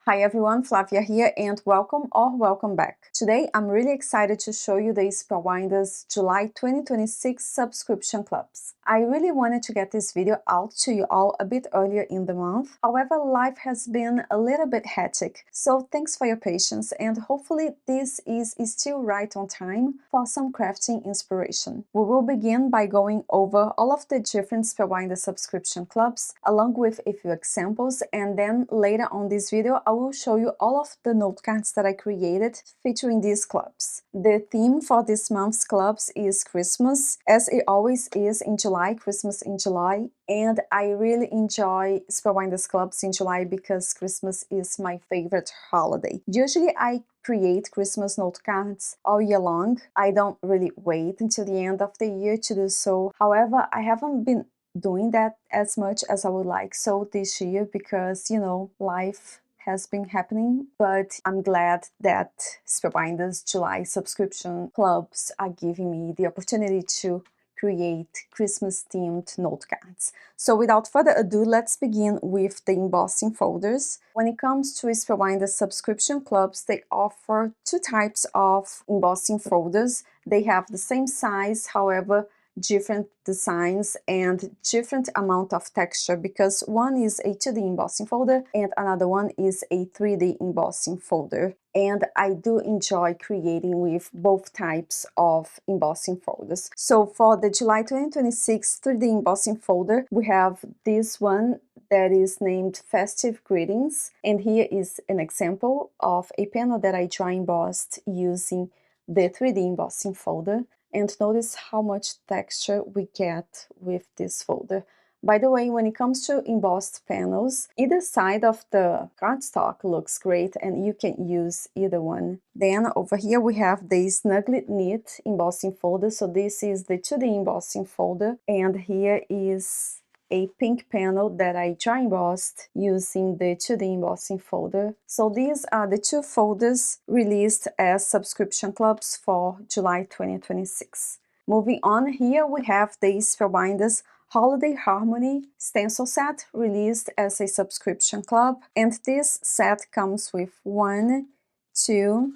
Hi everyone, Flavia here and welcome or welcome back. Today I'm really excited to show you the Spellbinders July 2026 subscription clubs. I really wanted to get this video out to you all a bit earlier in the month. However, life has been a little bit hectic, so thanks for your patience and hopefully this is still right on time for some crafting inspiration. We will begin by going over all of the different Spellbinder subscription clubs along with a few examples, and then later on this video I will show you all of the note cards that I created featuring these clubs. The theme for this month's clubs is Christmas, as it always is in July, Christmas in July, and I really enjoy Spellbinders clubs in July because Christmas is my favorite holiday. Usually I create Christmas note cards all year long. I don't really wait until the end of the year to do so. However, I haven't been doing that as much as I would like so this year because, you know, life has been happening, but I'm glad that Spellbinders July subscription clubs are giving me the opportunity to create Christmas themed note cards. So without further ado, let's begin with the embossing folders. When it comes to Spellbinders subscription clubs, they offer two types of embossing folders. They have the same size, however, different designs and different amount of texture, because one is a 2D embossing folder and another one is a 3D embossing folder. And I do enjoy creating with both types of embossing folders. So for the July 2026 3D embossing folder, we have this one that is named Festive Greetings. And here is an example of a panel that I dry embossed using the 3D embossing folder. And notice how much texture we get with this folder. By the way, when it comes to embossed panels, either side of the cardstock looks great and you can use either one. Then over here we have the Snugly Knit embossing folder. So this is the 2D embossing folder, and here is a pink panel that I dry embossed using the 2D embossing folder. So these are the two folders released as subscription clubs for July 2026. Moving on, here we have the Spellbinders Holiday Harmony stencil set released as a subscription club, and this set comes with 1, 2,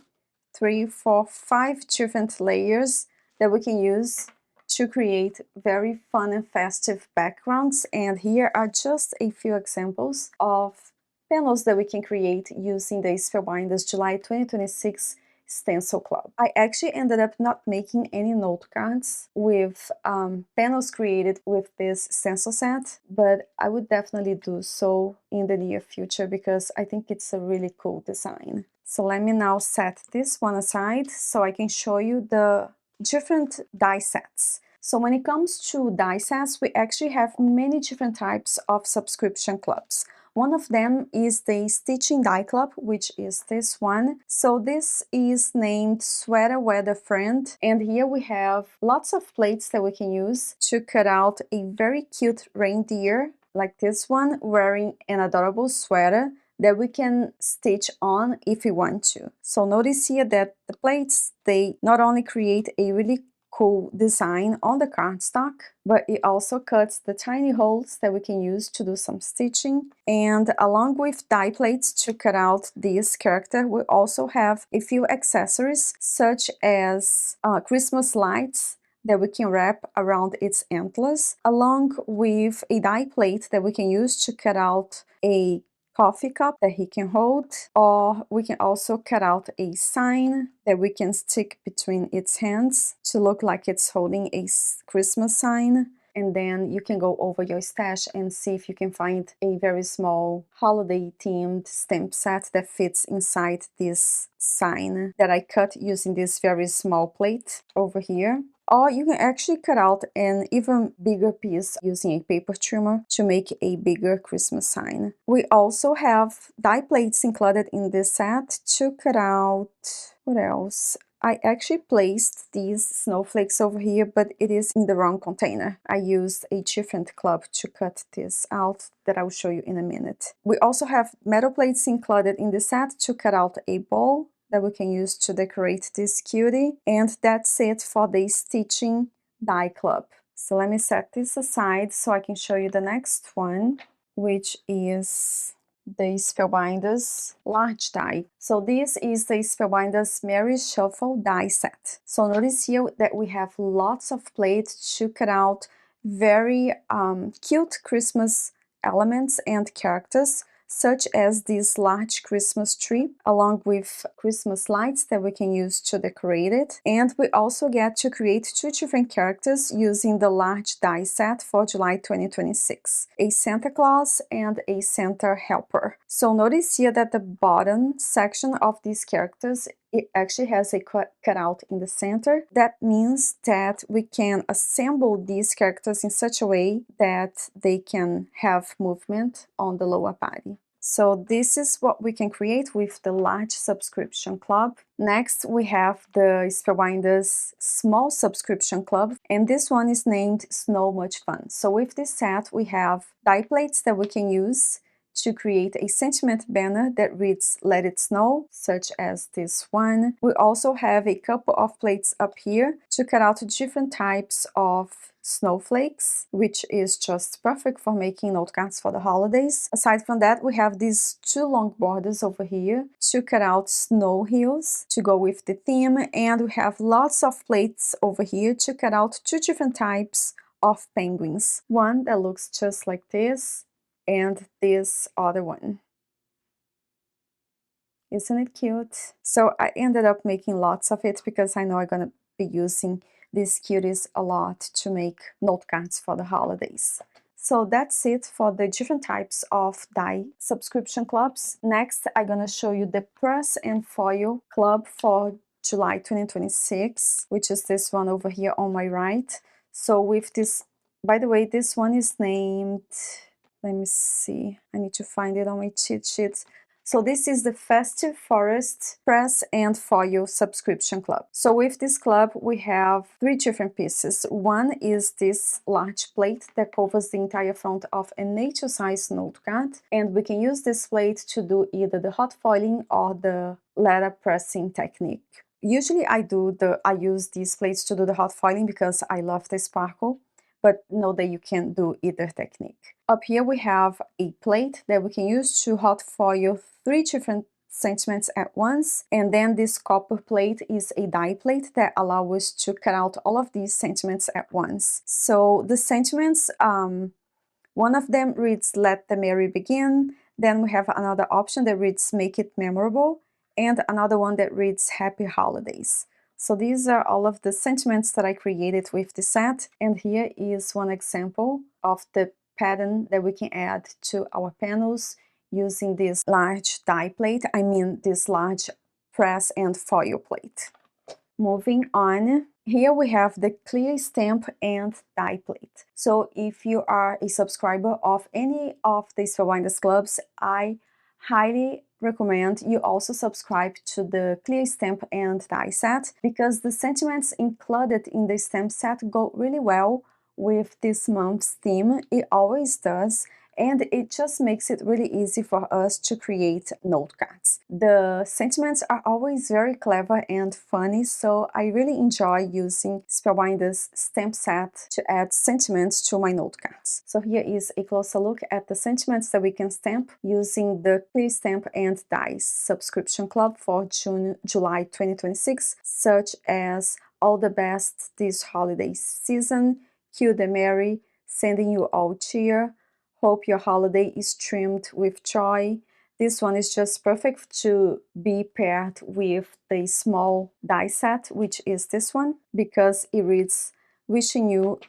3, 4, 5 different layers that we can use to create very fun and festive backgrounds. And here are just a few examples of panels that we can create using the Spellbinders July 2026 stencil club. I actually ended up not making any note cards with panels created with this stencil set, but I would definitely do so in the near future because I think it's a really cool design. So let me now set this one aside so I can show you the different die sets. So when it comes to die sets, we actually have many different types of subscription clubs. One of them is the Stitching Die Club, which is this one. So this is named Sweater Weather Friend, and here we have lots of plates that we can use to cut out a very cute reindeer, like this one, wearing an adorable sweater that we can stitch on if we want to. So notice here that the plates, they not only create a really cool design on the cardstock, but it also cuts the tiny holes that we can use to do some stitching. And along with die plates to cut out this character, we also have a few accessories such as Christmas lights that we can wrap around its antlers, along with a die plate that we can use to cut out a coffee cup that he can hold, or we can also cut out a sign that we can stick between its hands to look like it's holding a Christmas sign. And then you can go over your stash and see if you can find a very small holiday themed stamp set that fits inside this sign that I cut using this very small plate over here. Or you can actually cut out an even bigger piece using a paper trimmer to make a bigger Christmas sign. We also have die plates included in this set to cut out, what else? I actually placed these snowflakes over here, but it is in the wrong container. I used a different club to cut this out that I will show you in a minute. We also have metal plates included in the set to cut out a bowl that we can use to decorate this cutie. And that's it for the Stitching Die Club. So let me set this aside so I can show you the next one, which is the Spellbinders large die. So this is the Spellbinders Merry Shuffle die set. So notice here that we have lots of plates to cut out very cute Christmas elements and characters, such as this large Christmas tree, along with Christmas lights that we can use to decorate it. And we also get to create two different characters using the large die set for July 2026, a Santa Claus and a Santa Helper. So notice here that the bottom section of these characters, it actually has a cutout in the center. That means that we can assemble these characters in such a way that they can have movement on the lower body. So this is what we can create with the large subscription club. Next, we have the Spellbinders small subscription club, and this one is named Snow Much Fun. So with this set, we have die plates that we can use to create a sentiment banner that reads "Let It Snow," such as this one. We also have a couple of plates up here to cut out different types of snowflakes, which is just perfect for making note cards for the holidays. Aside from that, we have these two long borders over here to cut out snow hills to go with the theme, and we have lots of plates over here to cut out two different types of penguins. One that looks just like this, and this other one. Isn't it cute? So I ended up making lots of it because I know I'm gonna be using these cuties a lot to make note cards for the holidays. So that's it for the different types of die subscription clubs. Next, I'm gonna show you the press and foil club for July 2026, which is this one over here on my right. So with this, by the way, this one is named, let me see, I need to find it on my cheat sheets. So this is the Festive Forest Press and Foil Subscription Club. So with this club, we have three different pieces. One is this large plate that covers the entire front of a nature-size note card. And we can use this plate to do either the hot foiling or the letter pressing technique. Usually I use these plates to do the hot foiling because I love the sparkle, but know that you can do either technique. Up here we have a plate that we can use to hot foil three different sentiments at once, and then this copper plate is a die plate that allows us to cut out all of these sentiments at once. So the sentiments, one of them reads "Let the Merry Begin," then we have another option that reads "Make It Memorable," and another one that reads "Happy Holidays." So these are all of the sentiments that I created with the set, and here is one example of the pattern that we can add to our panels using this large die plate, this large press and foil plate. Moving on, here we have the clear stamp and die plate. So if you are a subscriber of any of the Spellbinders clubs, I highly recommend you also subscribe to the clear stamp and die set, because the sentiments included in the stamp set go really well with this month's theme. It always does, and it just makes it really easy for us to create note cards. The sentiments are always very clever and funny, so I really enjoy using Spellbinders stamp set to add sentiments to my note cards. So here is a closer look at the sentiments that we can stamp using the Clear Stamp and Die subscription club for July 2026, such as "All the Best This Holiday Season," "Cue the Merry," "Sending You All Cheer," "Hope Your Holiday is Trimmed with Joy." This one is just perfect to be paired with the small die set, which is this one, because it reads "Wishing You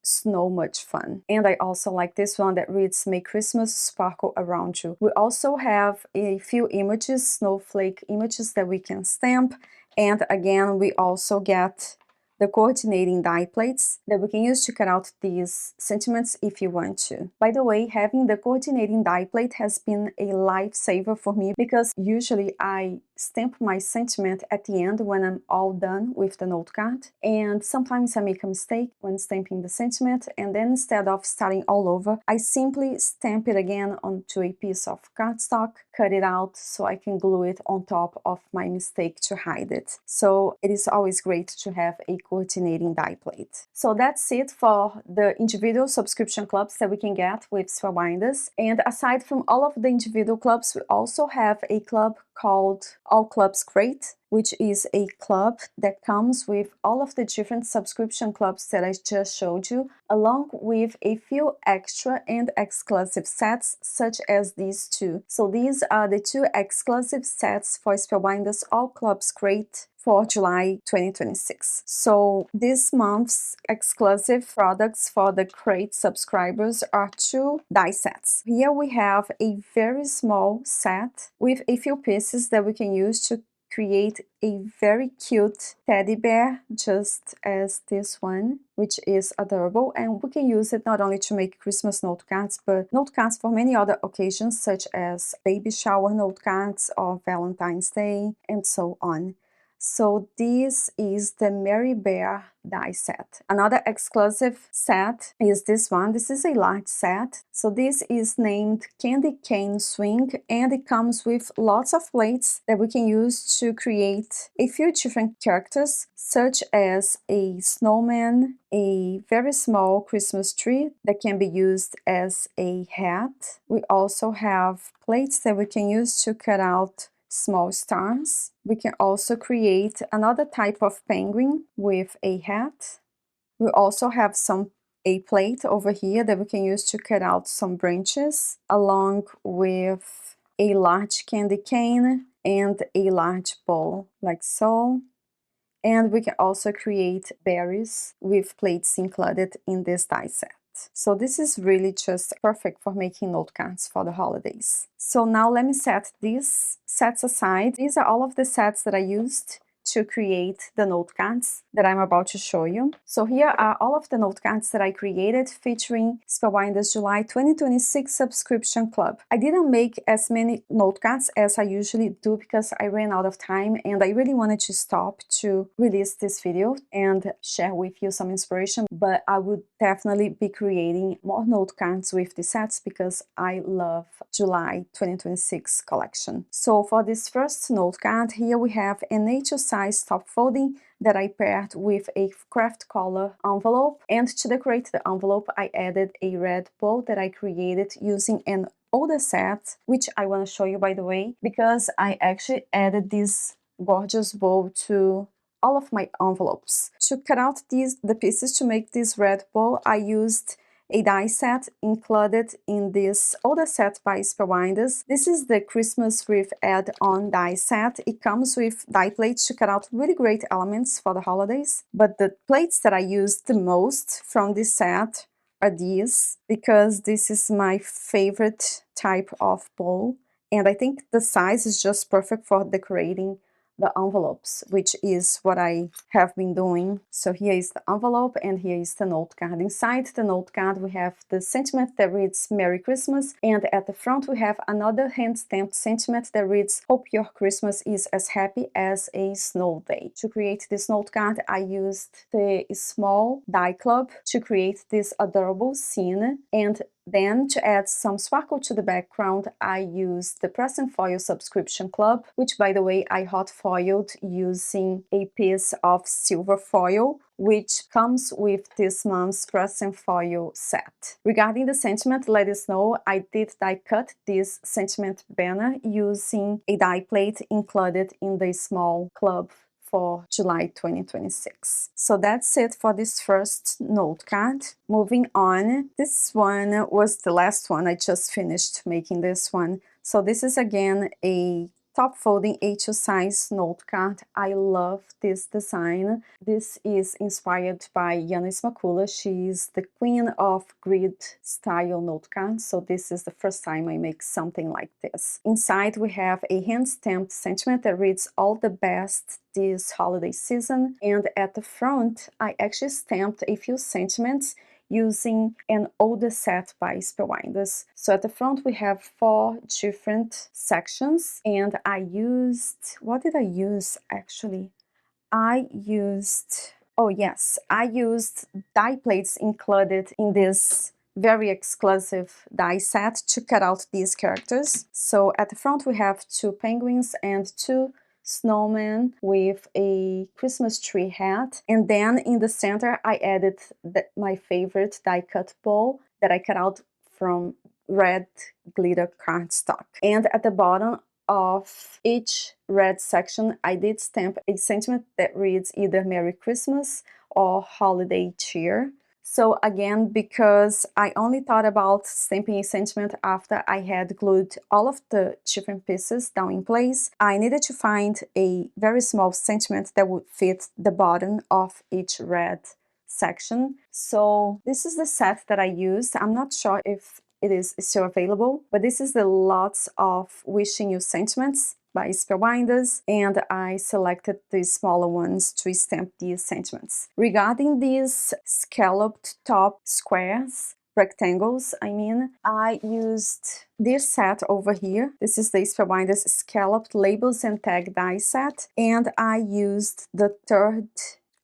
Snow Much Fun." And I also like this one that reads "May Christmas Sparkle Around You." We also have a few images, snowflake images that we can stamp. And again, we also get the coordinating die plates that we can use to cut out these sentiments if you want to. By the way, having the coordinating die plate has been a lifesaver for me, because usually I stamp my sentiment at the end when I'm all done with the note card, and sometimes I make a mistake when stamping the sentiment, and then instead of starting all over, I simply stamp it again onto a piece of cardstock, cut it out so I can glue it on top of my mistake to hide it. So it is always great to have a coordinating die plate. So that's it for the individual subscription clubs that we can get with Spellbinders. And aside from all of the individual clubs, we also have a club called All Clubs Crate, which is a club that comes with all of the different subscription clubs that I just showed you, along with a few extra and exclusive sets such as these two. So these are the two exclusive sets for Spellbinders All Clubs Crate for July 2026. So this month's exclusive products for the Crate subscribers are two die sets. Here we have a very small set with a few pieces that we can use to create a very cute teddy bear, just as this one, which is adorable, and we can use it not only to make Christmas note cards, but note cards for many other occasions such as baby shower note cards or Valentine's Day and so on. So this is the Mary Bear die set. Another exclusive set is this one. This is a large set. So this is named Candy Cane Swing, and it comes with lots of plates that we can use to create a few different characters, such as a snowman, a very small Christmas tree that can be used as a hat. We also have plates that we can use to cut out small stars. We can also create another type of penguin with a hat. We also have a plate over here that we can use to cut out some branches, along with a large candy cane and a large bowl, like so. And we can also create berries with plates included in this die set. So this is really just perfect for making note cards for the holidays. So now let me set these sets aside. These are all of the sets that I used to create the note cards that I'm about to show you. So here are all of the note cards that I created featuring Spellbinders July 2026 subscription club. I didn't make as many note cards as I usually do because I ran out of time, and I really wanted to stop to release this video and share with you some inspiration, but I would definitely be creating more note cards with the sets because I love July 2026 collection. So for this first note card, here we have an A2 size top folding that I paired with a craft color envelope, and to decorate the envelope I added a red bow that I created using an older set, which I want to show you by the way, because I actually added this gorgeous bow to all of my envelopes. To cut out the pieces to make this red bow, I used a die set included in this older set by Spellbinders. This is the Christmas Wreath Add On die set. It comes with die plates to cut out really great elements for the holidays, but the plates that I used the most from this set are these, because this is my favorite type of bowl, and I think the size is just perfect for decorating the envelopes, which is what I have been doing. So here is the envelope and here is the note card. Inside the note card we have the sentiment that reads Merry Christmas, and at the front we have another hand-stamped sentiment that reads Hope your Christmas is as happy as a snow day. To create this note card I used the small die club to create this adorable scene, and then, to add some sparkle to the background, I used the Press and Foil subscription club, which by the way I hot foiled using a piece of silver foil, which comes with this month's Press and Foil set. Regarding the sentiment, let us know, I did die cut this sentiment banner using a die plate included in the small club for July 2026. So that's it for this first note card. Moving on, this one was the last one. I just finished making this one. So this is again a top folding A2 size note card. I love this design. This is inspired by Yana Smakula. She's the queen of grid style note cards. So this is the first time I make something like this. Inside we have a hand stamped sentiment that reads all the best this holiday season, and at the front I actually stamped a few sentiments using an older set by Spellbinders. So at the front we have 4 different sections, and I used, what did I use actually? I used die plates included in this very exclusive die set to cut out these characters. So at the front we have 2 penguins and 2 snowman with a Christmas tree hat. And then in the center, I added my favorite die cut bowl that I cut out from red glitter cardstock. And at the bottom of each red section, I did stamp a sentiment that reads either Merry Christmas or Holiday Cheer. So again, because I only thought about stamping a sentiment after I had glued all of the different pieces down in place, I needed to find a very small sentiment that would fit the bottom of each red section. So this is the set that I used. I'm not sure if it is still available, but this is the Lots of Wishing You sentiments by Spellbinders, and I selected the smaller ones to stamp these sentiments. Regarding these scalloped top squares, rectangles, I used this set over here. This is the Spellbinders Scalloped Labels and Tag die set, and I used the third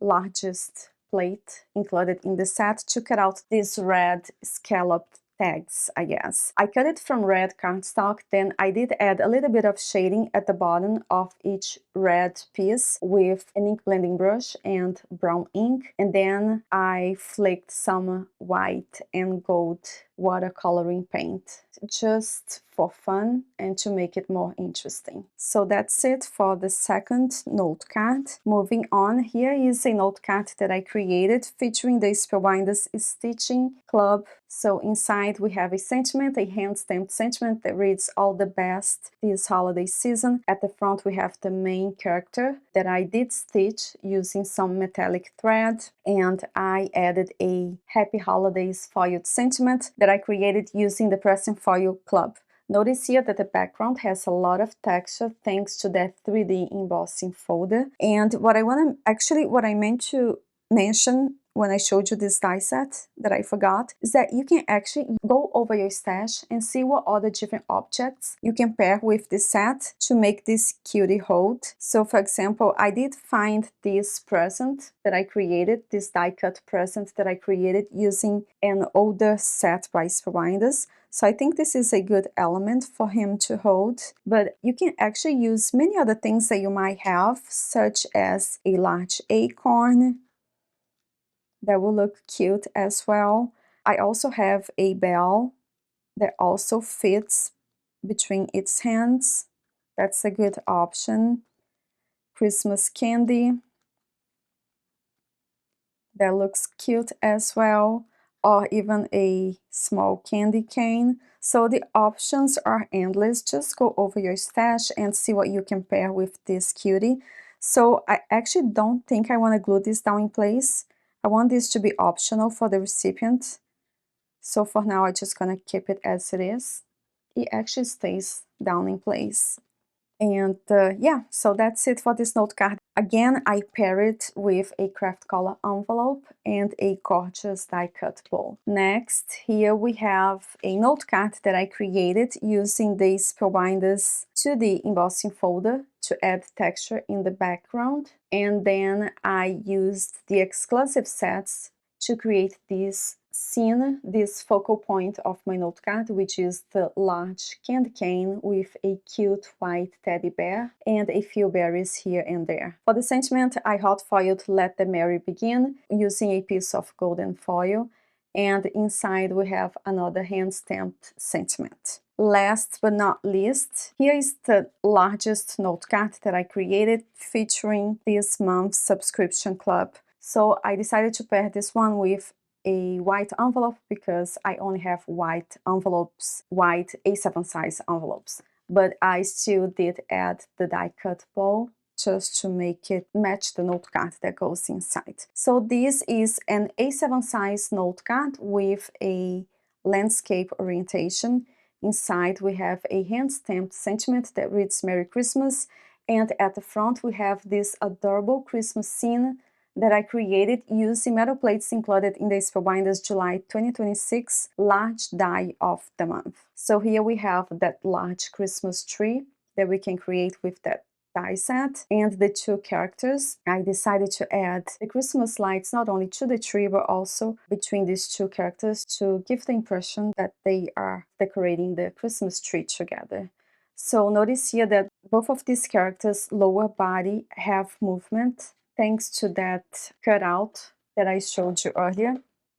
largest plate included in the set to cut out these red scalloped tags, I guess. I cut it from red cardstock, then I did add a little bit of shading at the bottom of each red piece with an ink blending brush and brown ink, and then I flicked some white and gold watercoloring paint just for fun and to make it more interesting. So that's it for the second note card. Moving on, here is a note card that I created featuring the Spellbinders Stitching Club. So inside we have a sentiment, a hand-stamped sentiment that reads all the best this holiday season. At the front we have the main character that I did stitch using some metallic thread, and I added a Happy Holidays foiled sentiment that I created using the Press and Foil Club. Notice here that the background has a lot of texture thanks to that 3D embossing folder. And what I meant to mention when I showed you this die set that I forgot is that you can actually go over your stash and see what other different objects you can pair with this set to make this cutie hold. So for example, I did find this present that I created, this die cut present that I created using an older set by Spellbinders. So I think this is a good element for him to hold, but you can actually use many other things that you might have, such as a large acorn that will look cute as well. I also have a bell that also fits between its hands. That's a good option. Christmas candy that looks cute as well, or even a small candy cane. So the options are endless. Just go over your stash and see what you can pair with this cutie. So I actually don't think I want to glue this down in place. I want this to be optional for the recipient. So for now, I'm just gonna keep it as it is. It actually stays down in place. And yeah, so that's it for this note card. Again, I pair it with a craft color envelope and a gorgeous die cut bowl. Next, here we have a note card that I created using the Spellbinders 2D embossing folder to add texture in the background. And then I used the exclusive sets to create this scene, this focal point of my note card, which is the large candy cane with a cute white teddy bear and a few berries here and there. For the sentiment, I hot foiled Let the Merry Begin using a piece of golden foil, and inside we have another hand-stamped sentiment. Last but not least, here is the largest note card that I created featuring this month's subscription club. So I decided to pair this one with a white envelope because I only have white envelopes, white A7 size envelopes. But I still did add the die cut bowl just to make it match the note card that goes inside. So this is an A7 size note card with a landscape orientation. Inside we have a hand-stamped sentiment that reads Merry Christmas, and at the front we have this adorable Christmas scene that I created using metal plates included in the Spellbinders July 2026 large die of the month. So here we have that large Christmas tree that we can create with that die set, and the two characters. I decided to add the Christmas lights not only to the tree but also between these two characters to give the impression that they are decorating the Christmas tree together. So notice here that both of these characters' lower body have movement thanks to that cutout that I showed you earlier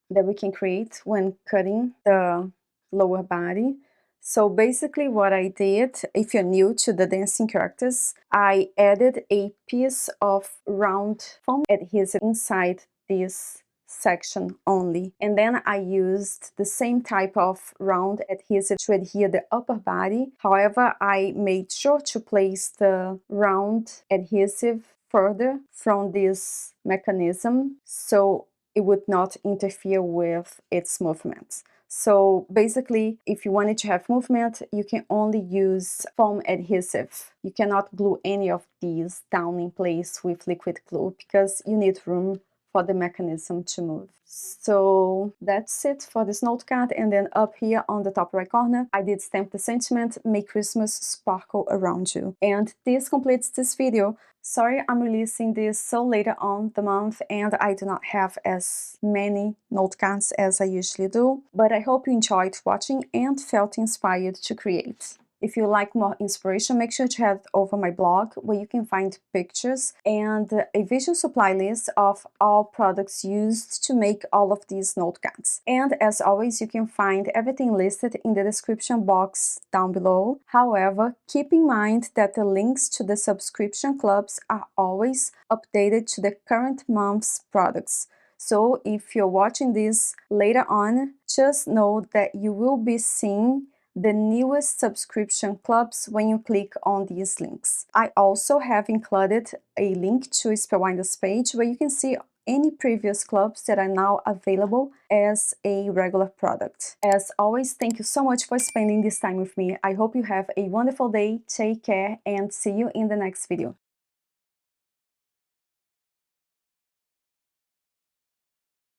that we can create when cutting the lower body. So basically what I did, if you're new to the dancing characters, I added a piece of round foam adhesive inside this section only, and then I used the same type of round adhesive to adhere the upper body. However, I made sure to place the round adhesive further from this mechanism so it would not interfere with its movements. So basically, if you wanted to have movement, you can only use foam adhesive. You cannot glue any of these down in place with liquid glue because you need room for the mechanism to move. So that's it for this note card, and then up here on the top right corner I did stamp the sentiment, "May Christmas sparkle around you." And this completes this video. Sorry I'm releasing this so later on the month and I do not have as many note cards as I usually do, but I hope you enjoyed watching and felt inspired to create. If you like more inspiration, make sure to head over my blog where you can find pictures and a visual supply list of all products used to make all of these note cards. And as always, you can find everything listed in the description box down below. However, keep in mind that the links to the subscription clubs are always updated to the current month's products. So if you're watching this later on, just know that you will be seeing the newest subscription clubs when you click on these links. I also have included a link to Spellbinders page where you can see any previous clubs that are now available as a regular product. As always, thank you so much for spending this time with me. I hope you have a wonderful day, take care, and see you in the next video.